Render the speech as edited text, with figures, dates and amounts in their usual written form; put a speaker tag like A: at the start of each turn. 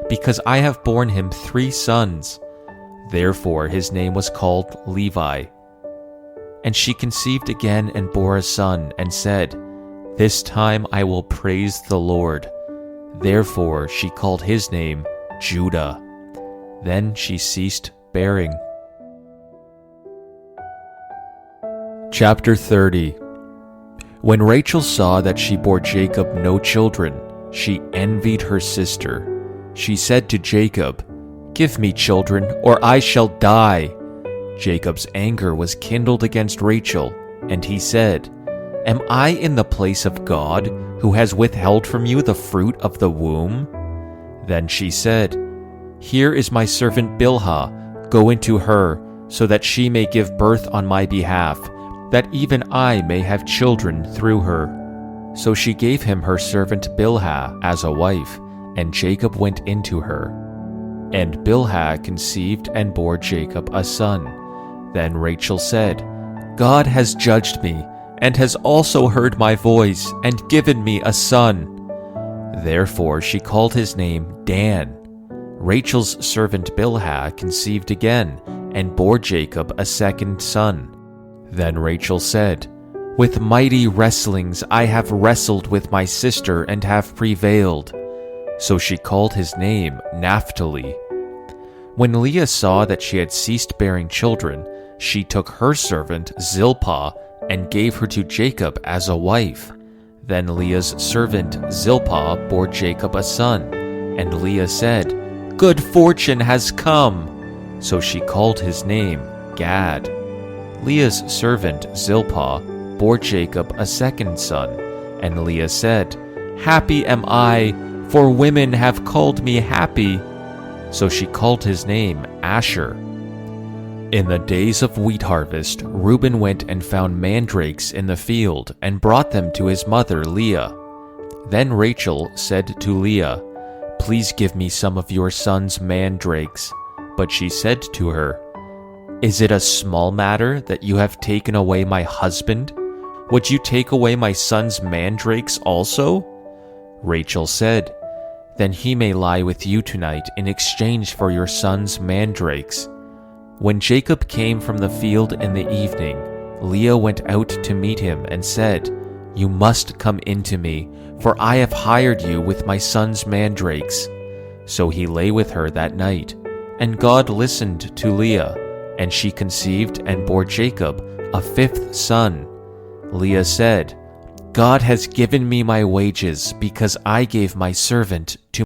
A: because I have borne him 3 sons. Therefore his name was called Levi. And she conceived again and bore a son, and said, This time I will praise the Lord. Therefore she called his name Judah. Then she ceased bearing. Chapter 30. When Rachel saw that she bore Jacob no children, she envied her sister. She said to Jacob, Give me children, or I shall die. Jacob's anger was kindled against Rachel, and he said, Am I in the place of God, who has withheld from you the fruit of the womb? Then she said, Here is my servant Bilhah, go into her, so that she may give birth on my behalf, that even I may have children through her. So she gave him her servant Bilhah as a wife, and Jacob went into her. And Bilhah conceived and bore Jacob a son. Then Rachel said, God has judged me, and has also heard my voice, and given me a son. Therefore she called his name Dan. Rachel's servant Bilhah conceived again, and bore Jacob a second son. Then Rachel said, With mighty wrestlings I have wrestled with my sister and have prevailed. So she called his name Naphtali. When Leah saw that she had ceased bearing children, she took her servant Zilpah and gave her to Jacob as a wife. Then Leah's servant Zilpah bore Jacob a son, and Leah said, Good fortune has come. So she called his name Gad. Leah's servant Zilpah bore Jacob a second son, and Leah said, Happy am I, for women have called me happy. So she called his name Asher. In the days of wheat harvest, Reuben went and found mandrakes in the field, and brought them to his mother Leah. Then Rachel said to Leah, Please give me some of your son's mandrakes. But she said to her, Is it a small matter that you have taken away my husband? Would you take away my son's mandrakes also? Rachel said, Then he may lie with you tonight in exchange for your son's mandrakes. When Jacob came from the field in the evening, Leah went out to meet him and said, You must come in to me, for I have hired you with my son's mandrakes. So he lay with her that night, and God listened to Leah, and she conceived and bore Jacob a 5th son. Leah said, God has given me my wages, because I gave my servant to